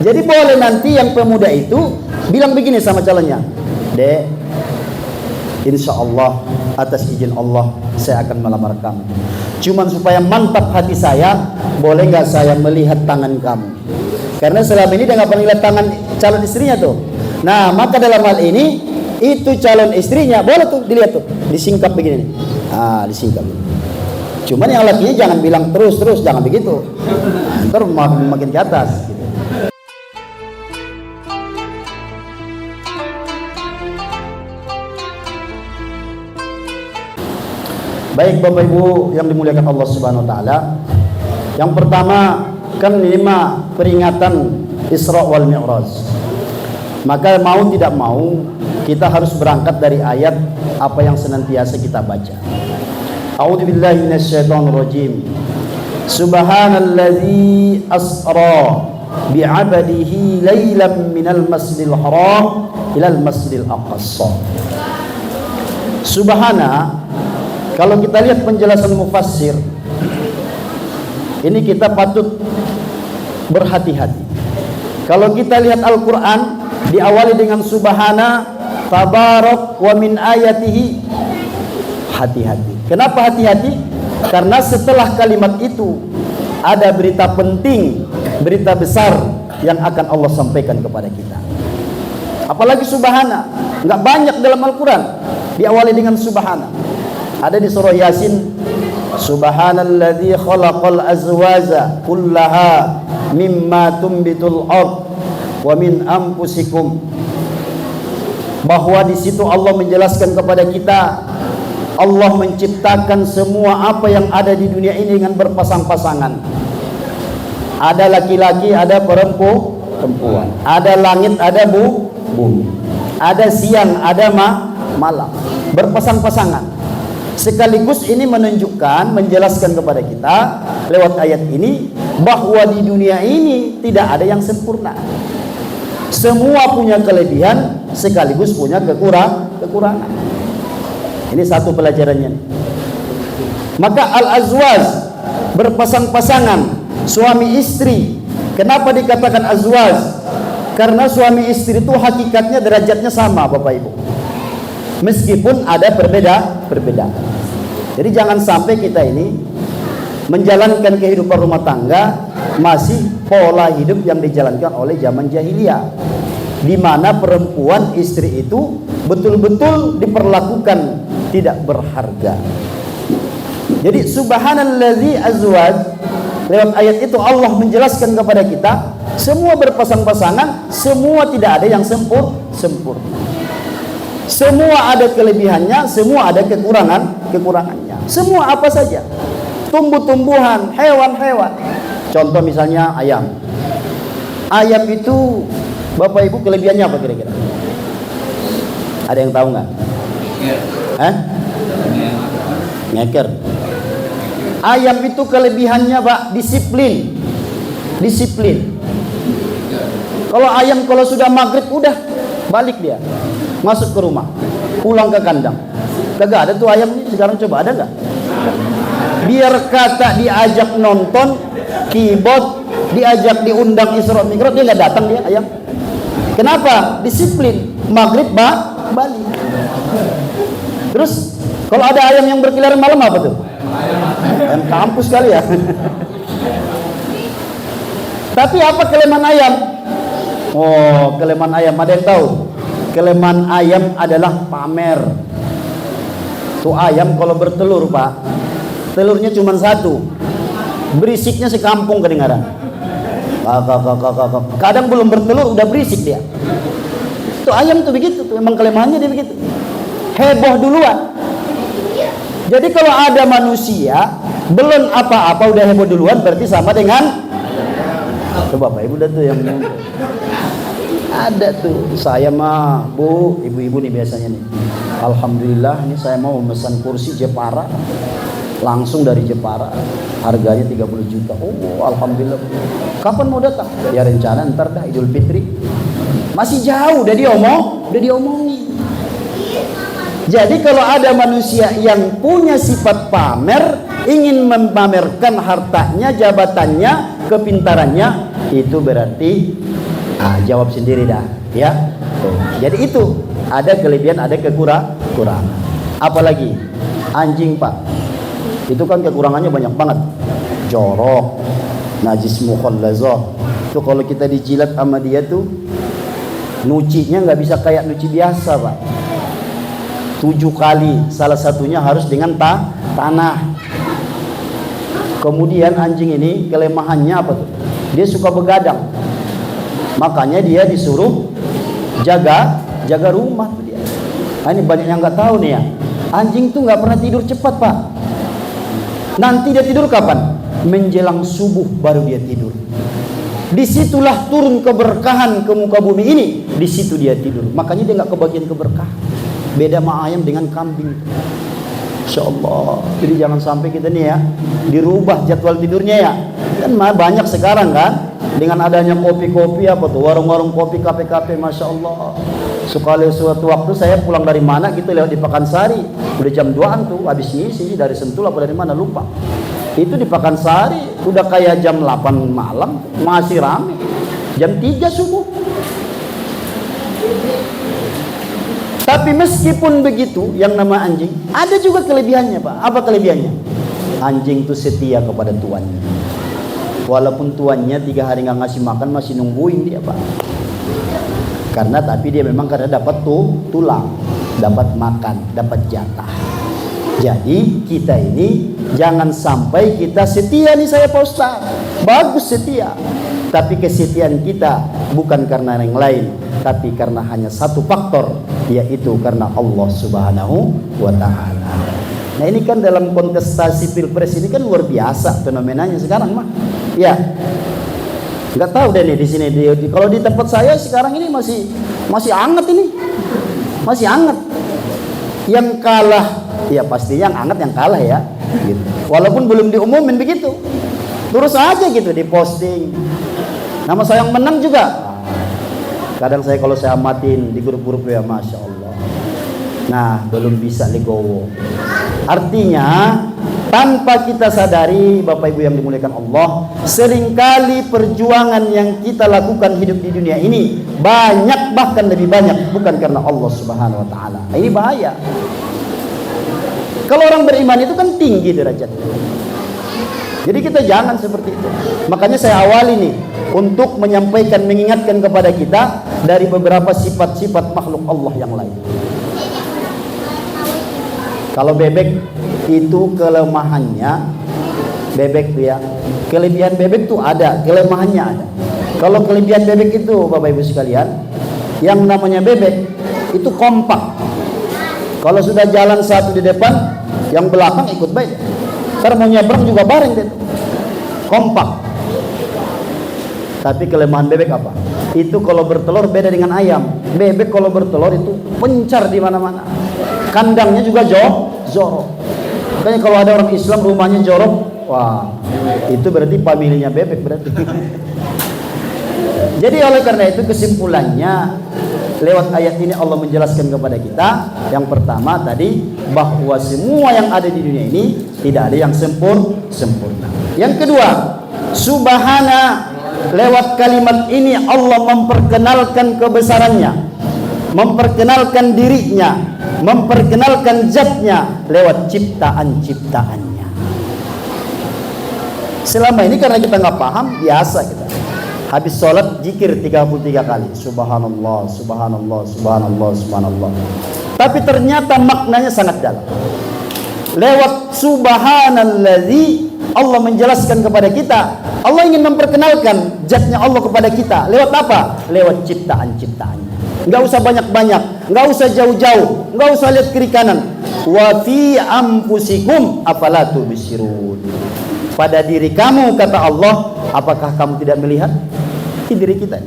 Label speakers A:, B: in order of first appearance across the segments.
A: Jadi boleh nanti yang pemuda itu bilang begini sama calonnya, Dek, insya Allah atas izin Allah saya akan melamar kamu. Cuman supaya mantap hati saya, boleh nggak saya melihat tangan kamu? Karena selama ini dia nggak pernah lihat tangan calon istrinya tuh. Nah, maka dalam hal ini itu calon istrinya boleh tuh dilihat tuh, disingkap begini nih. Disingkap. Cuman yang lakinya jangan bilang terus jangan begitu. Ntar makin ke atas. Gitu. Baik Bapak Ibu yang dimuliakan Allah Subhanahu wa taala. Yang pertama kan 5 peringatan Isra wal Mi'raj. Maka mau tidak mau kita harus berangkat dari ayat apa yang senantiasa kita baca. A'udzubillahi minasyaitonir rajim. Subhanalladzi asra bi'abdihi lailan minal masjidil haram ilal masjidil aqsa. Subhana, kalau kita lihat penjelasan mufassir, ini kita patut berhati-hati. Kalau kita lihat Al-Quran diawali dengan subhana, tabarak wa min ayatihi, hati-hati. Kenapa hati-hati? Karena setelah kalimat itu ada berita penting, berita besar yang akan Allah sampaikan kepada kita. Apalagi subhana, nggak banyak dalam Al-Quran diawali dengan subhana. Ada di surah Yasin, subhanalladzi khalaqal azwaja kullaha mimma tumbitul ard wa min anfusikum. Bahwa di situ Allah menjelaskan kepada kita, Allah menciptakan semua apa yang ada di dunia ini dengan berpasang-pasangan. Ada laki-laki, ada perempuan, ada langit, ada bumi, ada siang, ada malam, berpasang-pasangan. Sekaligus ini menunjukkan, menjelaskan kepada kita lewat ayat ini bahwa di dunia ini tidak ada yang sempurna. Semua punya kelebihan sekaligus punya kekurangan. Ini satu pelajarannya. Maka al-azwaj, berpasang-pasangan, suami istri. Kenapa dikatakan azwaj? Karena suami istri itu hakikatnya derajatnya sama Bapak Ibu, meskipun ada perbedaan. Jadi jangan sampai kita ini menjalankan kehidupan rumah tangga masih pola hidup yang dijalankan oleh zaman jahiliyah, di mana perempuan istri itu betul-betul diperlakukan tidak berharga. Jadi subhanalladzi azwaj, lewat ayat itu Allah menjelaskan kepada kita semua berpasang-pasangan, semua tidak ada yang sempurna. Semua ada kelebihannya, semua ada kekurangannya. Semua apa saja, tumbuh-tumbuhan, hewan-hewan. Contoh misalnya ayam. Ayam itu Bapak Ibu kelebihannya apa kira-kira? Ada yang tahu nggak? Ngeker. Ayam itu kelebihannya Pak, disiplin. Kalau ayam kalau sudah maghrib udah balik dia, masuk ke rumah, pulang ke kandang. Kagak ada tuh ayam nih sekarang, coba ada nggak? Biar kata diajak nonton keyboard, diajak diundang Isra Mi'raj, dia nggak datang dia ayam. Kenapa? Disiplin. Maghrib balik. Terus kalau ada ayam yang berkeliaran malam apa tuh? Ayam kampus kali ya. Tapi apa kelemahan ayam? Oh, kelemahan ayam ada yang tahu? Kelemahan ayam adalah pamer. Tuh ayam kalau bertelur Pak, telurnya cuma satu, berisiknya sekampung kedengaran. Kadang belum bertelur udah berisik dia. Tuh ayam tuh begitu, tuh emang kelemahannya dia begitu. Heboh duluan. Jadi kalau ada manusia belum apa-apa udah heboh duluan, berarti sama dengan, coba Bapak Ibu tuh yang ada tuh. Saya mah Bu, ibu-ibu nih biasanya nih, alhamdulillah ini saya mau memesan kursi Jepara langsung dari Jepara, harganya 30 juta. Oh alhamdulillah. Kapan mau datang? Ya rencana ntar dah Idul Fitri. Masih jauh, udah diomongin. Jadi kalau ada manusia yang punya sifat pamer, ingin memamerkan hartanya, jabatannya, kepintarannya, itu berarti Jawab sendiri dah, ya. Jadi itu ada kelebihan, ada kekurangan. Apalagi anjing, Pak, itu kan kekurangannya banyak banget. Jorok, najis mukhallazah. Itu kalau kita dijilat sama dia tuh, nucinya nggak bisa kayak nuci biasa, Pak. 7 kali, salah satunya harus dengan tanah. Kemudian anjing ini kelemahannya apa tuh? Dia suka begadang. Makanya dia disuruh jaga rumah tuh dia. Nah, ini banyak yang nggak tahu nih ya. Anjing tuh nggak pernah tidur cepat, Pak. Nanti dia tidur kapan? Menjelang subuh baru dia tidur. Disitulah turun keberkahan ke muka bumi ini. Di situ dia tidur. Makanya dia nggak kebagian keberkahan. Beda sama ayam dengan kambing. Insya Allah. Jadi jangan sampai kita nih ya dirubah jadwal tidurnya ya. Kan banyak sekarang kan. Dengan adanya kopi-kopi apa tuh, warung-warung kopi, kafe-kafe, Masya Allah. Sekali suatu waktu saya pulang dari mana gitu, lewat di Pakansari, udah jam 2an tuh, habis ngisi dari Sentul apa dari mana lupa. Itu di Pakansari udah kayak jam 8 malam masih rame, jam 3 subuh. Tapi meskipun begitu, yang nama anjing ada juga kelebihannya, Pak. Apa kelebihannya? Anjing itu setia kepada tuannya. Walaupun tuannya 3 hari nggak ngasih makan, masih nungguin dia, Pak. Tapi dia memang karena dapat tulang, dapat makan, dapat jatah. Jadi kita ini jangan sampai kita setia nih saya Pak Ustaz. Bagus setia, tapi kesetiaan kita bukan karena yang lain, tapi karena hanya satu faktor, yaitu karena Allah Subhanahu wa Ta'ala. Nah, ini kan dalam kontestasi pilpres ini kan luar biasa fenomenanya sekarang, mah. Ya, nggak tahu deh nih di sini. Kalau di tempat saya sekarang ini masih hangat ini, masih hangat. Yang kalah, ya pastinya yang hangat yang kalah ya. Gitu. Walaupun belum diumumin begitu, terus aja gitu diposting. Nama saya yang menang juga. Kadang saya kalau saya amatin di grup-grup ya, Masya Allah. Nah, belum bisa legowo. Artinya tanpa kita sadari, Bapak Ibu yang dimuliakan Allah, seringkali perjuangan yang kita lakukan hidup di dunia ini banyak, bahkan lebih banyak, bukan karena Allah Subhanahu wa Ta'ala. Ini bahaya. Kalau orang beriman itu kan tinggi derajatnya. Jadi kita jangan seperti itu. Makanya saya awali nih untuk menyampaikan, mengingatkan kepada kita dari beberapa sifat-sifat makhluk Allah yang lain. Kalau bebek itu kelemahannya, bebek tuh ya, kelebihan bebek tuh ada, kelemahannya ada. Kalau kelebihan bebek itu, Bapak Ibu sekalian, yang namanya bebek itu kompak. Kalau sudah jalan satu di depan, yang belakang ikut baik. Ntar mau nyebrang juga bareng deh. Kompak. Tapi kelemahan bebek apa? Itu kalau bertelur beda dengan ayam. Bebek kalau bertelur itu pencar di mana-mana. Kandangnya juga jorok. Makanya kalau ada orang Islam rumahnya jorok, wah, itu berarti familinya bebek berarti. Jadi oleh karena itu kesimpulannya, lewat ayat ini Allah menjelaskan kepada kita, yang pertama tadi, bahwa semua yang ada di dunia ini tidak ada yang sempurna. Yang kedua, subhana, lewat kalimat ini Allah memperkenalkan kebesarannya, memperkenalkan dirinya, memperkenalkan zatnya lewat ciptaan-ciptaannya. Selama ini karena kita nggak paham, biasa kita habis sholat zikir 33 kali, subhanallah, subhanallah, subhanallah, subhanallah. Tapi ternyata maknanya sangat dalam. Lewat subhanalladzi, Allah menjelaskan kepada kita, Allah ingin memperkenalkan zatnya Allah kepada kita. Lewat apa? Lewat ciptaan-ciptaannya. Nggak usah banyak-banyak, nggak usah jauh-jauh, nggak usah lihat kiri kanan. Wa fi anfusikum afala tubsirun. Pada diri kamu, kata Allah, apakah kamu tidak melihat? Ini diri kita.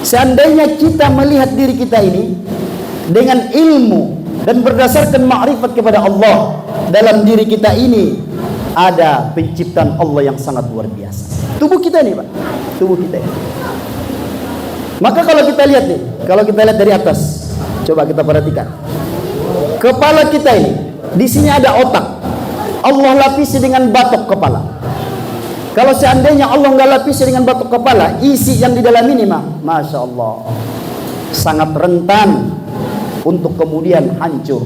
A: Seandainya kita melihat diri kita ini dengan ilmu dan berdasarkan ma'rifat kepada Allah, dalam diri kita ini ada penciptaan Allah yang sangat luar biasa. Tubuh kita ini, Pak, tubuh kita ini. Maka kalau kita lihat nih, kalau kita lihat dari atas, coba kita perhatikan. Kepala kita ini, di sini ada otak. Allah lapisi dengan batok kepala. Kalau seandainya Allah nggak lapisi dengan batu kepala, isi yang di dalam ini Masya Allah, sangat rentan untuk kemudian hancur.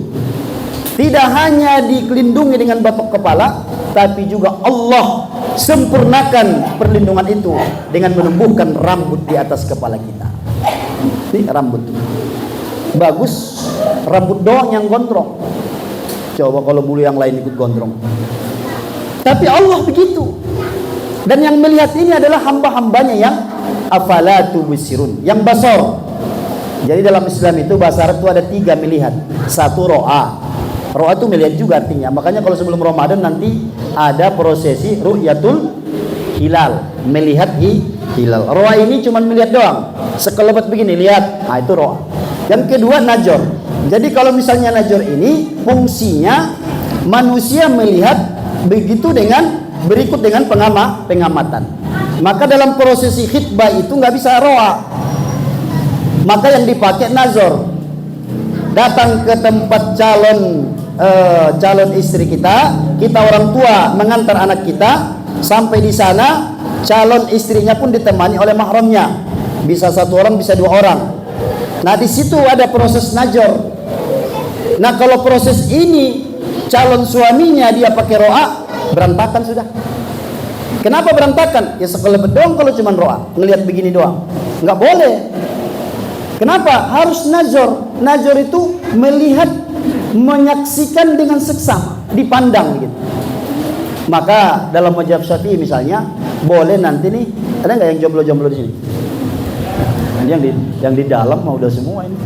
A: Tidak hanya dilindungi dengan batu kepala, tapi juga Allah sempurnakan perlindungan itu dengan menumbuhkan rambut di atas kepala kita. Ini rambut bagus, rambut doang yang gondrong. Coba kalau bulu yang lain ikut gondrong. Tapi Allah begitu. Dan yang melihat ini adalah hamba-hambanya yang afala tubsirun, yang basar. Jadi dalam Islam itu bahasa Arab itu ada 3 melihat. Satu ro'a. Ro'a itu melihat juga artinya. Makanya kalau sebelum Ramadan nanti ada prosesi ru'yatul hilal, melihat hilal. Ro'a ini cuma melihat doang, sekelebat begini lihat. Nah itu ro'a. Yang kedua najor. Jadi kalau misalnya najor ini fungsinya manusia melihat begitu dengan berikut dengan pengamatan. Maka dalam prosesi khitbah itu nggak bisa ro'a. Maka yang dipakai nazar. Datang ke tempat calon istri kita orang tua mengantar anak kita sampai di sana, calon istrinya pun ditemani oleh mahramnya. Bisa 1 orang, bisa 2 orang. Nah di situ ada proses nazar. Nah kalau proses ini calon suaminya dia pakai ro'a, berantakan sudah. Kenapa berantakan? Ya sekelebat doang kalau cuma ro'a, ngelihat begini doang, nggak boleh. Kenapa? Harus nazar. Nazar itu melihat, menyaksikan dengan seksama, dipandang gitu. Maka dalam mazhab Syafi'i misalnya boleh nanti nih, ada nggak yang jomblo-jomblo di sini? Yang di dalam mah udah semua ini.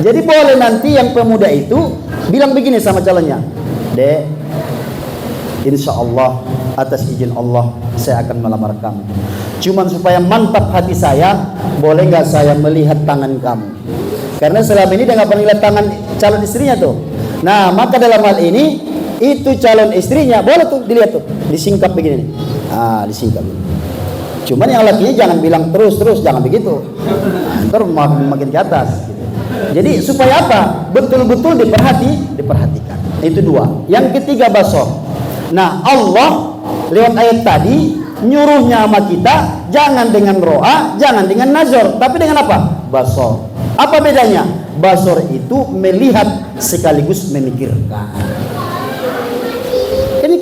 A: Jadi boleh nanti yang pemuda itu bilang begini sama calonnya, Dek, insya Allah atas izin Allah saya akan melamar kamu. Cuman supaya mantap hati saya, boleh nggak saya melihat tangan kamu? Karena selama ini dia nggak pernah lihat tangan calon istrinya tuh. Nah maka dalam hal ini itu calon istrinya boleh tuh dilihat tuh, disingkap begini. Disingkap. Cuman yang lakinya jangan bilang terus jangan begitu. Ntar makin ke atas. Jadi supaya apa? Betul-betul diperhatikan. Itu 2. Yang ketiga basor. Nah Allah lewat ayat tadi nyuruhnya sama kita jangan dengan ro'a, jangan dengan nazar, tapi dengan apa? Basor. Apa bedanya? Basor itu melihat sekaligus memikirkan.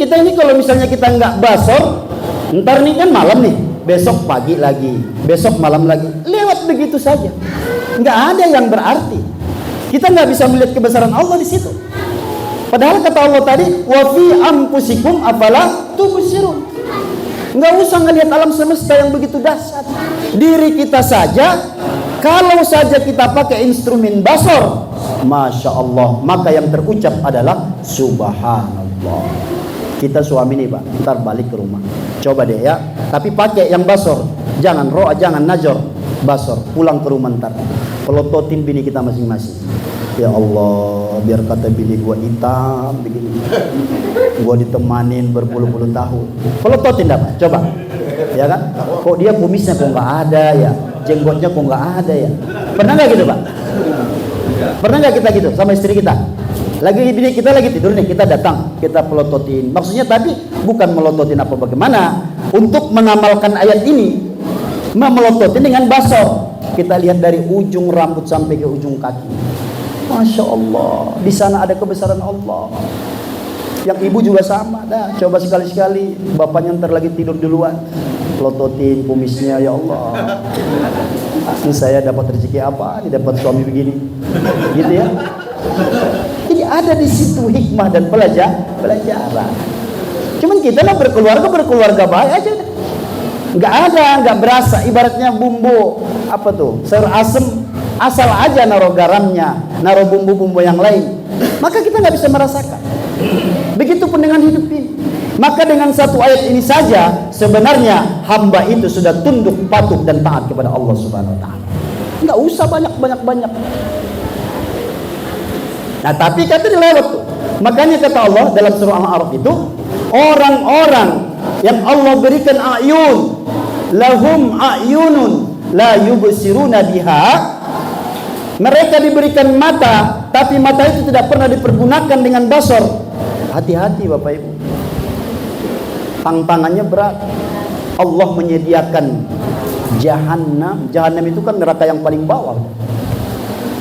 A: Kita ini kalau misalnya kita nggak basor, ntar nih kan malam nih, besok pagi lagi, besok malam lagi, lewat begitu saja. Nggak ada yang berarti. Kita nggak bisa melihat kebesaran Allah di situ. Padahal kata Allah tadi, wa fi anfusikum afala tubsirun. Nggak usah ngelihat alam semesta yang begitu dahsyat. Diri kita saja, kalau saja kita pakai instrumen basor, Masya Allah, maka yang terucap adalah Subhanallah. Kita suami nih Pak, ntar balik ke rumah, coba deh ya, tapi pakai yang basor, jangan ro'a, jangan najor, basor. Pulang ke rumah ntar pelototin bini kita masing-masing. Ya Allah, biar kata bini gua hitam begini, gua ditemanin berpuluh-puluh tahun. Pelototin dah Pak, coba. Ya kan? Kok dia kumisnya kok nggak ada ya, jenggotnya kok nggak ada ya. Pernah nggak gitu Pak? Pernah nggak kita gitu sama istri kita? Kita lagi tidur nih, kita datang, kita pelototin. Maksudnya tadi bukan melototin apa bagaimana, untuk mengamalkan ayat ini, melototin dengan basor. Kita lihat dari ujung rambut sampai ke ujung kaki. Masya Allah, di sana ada kebesaran Allah. Yang ibu juga sama, dah. Coba sekali-sekali, bapaknya ntar lagi tidur duluan, pelototin kumisnya, ya Allah. Ini saya dapat rezeki apa? Ini dapat suami begini, gitu ya. Jadi ada di situ hikmah dan pelajaran. Cuman kita lah berkeluarga baik aja. Nggak berasa. Ibaratnya bumbu apa tuh, sayur asem, asal aja naruh garamnya, naruh bumbu-bumbu yang lain, maka kita nggak bisa merasakan. Begitupun dengan hidup ini. Maka dengan satu ayat ini saja sebenarnya hamba itu sudah tunduk, patuh dan taat kepada Allah Subhanahu Wa Taala. Nggak usah banyak. Nah tapi kata dilewat tuh. Makanya kata Allah dalam surah Al-A'raf itu, orang-orang yang Allah berikan a'yun, lahum a'yunun la yubsiruna biha, mereka diberikan mata, tapi mata itu tidak pernah dipergunakan dengan basor. Hati-hati Bapak Ibu. tantangannya berat. Allah menyediakan Jahannam. Jahannam itu kan neraka yang paling bawah.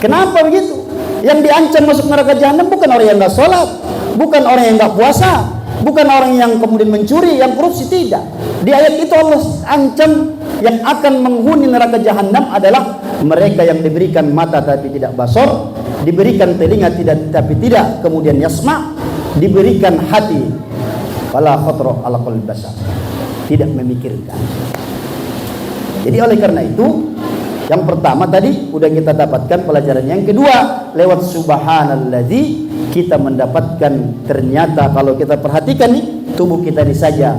A: Kenapa begitu? Yang diancam masuk neraka Jahannam bukan orang yang nggak sholat, bukan orang yang nggak puasa, bukan orang yang kemudian mencuri, yang korupsi, tidak. Di ayat itu Allah ancam yang akan menghuni neraka Jahannam adalah mereka yang diberikan mata tapi tidak basor, diberikan telinga tapi tidak kemudian yasma, diberikan hati fala khatara ala qalbi basar, tidak memikirkan. Jadi oleh karena itu, yang pertama tadi udah kita dapatkan pelajaran. Yang kedua, lewat subhanalladzi kita mendapatkan ternyata kalau kita perhatikan nih, tubuh kita ini saja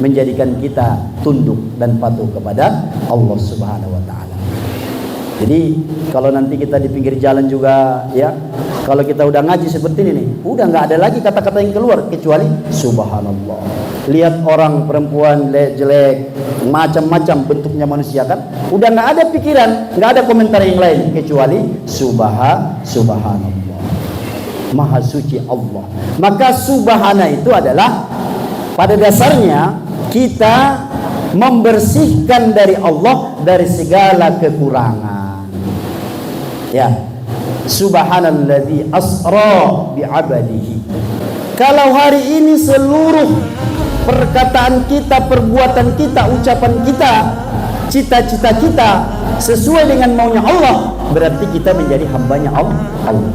A: menjadikan kita tunduk dan patuh kepada Allah Subhanahu wa taala. Jadi kalau nanti kita di pinggir jalan juga ya, kalau kita udah ngaji seperti ini nih, udah nggak ada lagi kata-kata yang keluar kecuali subhanallah. Lihat orang perempuan jelek, macam-macam bentuknya manusia kan, udah nggak ada pikiran, nggak ada komentar yang lain kecuali subhanallah. Maha suci Allah. Maka subhana itu adalah pada dasarnya kita membersihkan dari Allah dari segala kekurangan. Ya, subhanalladzi asra bi'abadihi. Kalau hari ini seluruh perkataan kita, perbuatan kita, ucapan kita, cita-cita kita sesuai dengan maunya Allah, berarti kita menjadi hambanya Allah.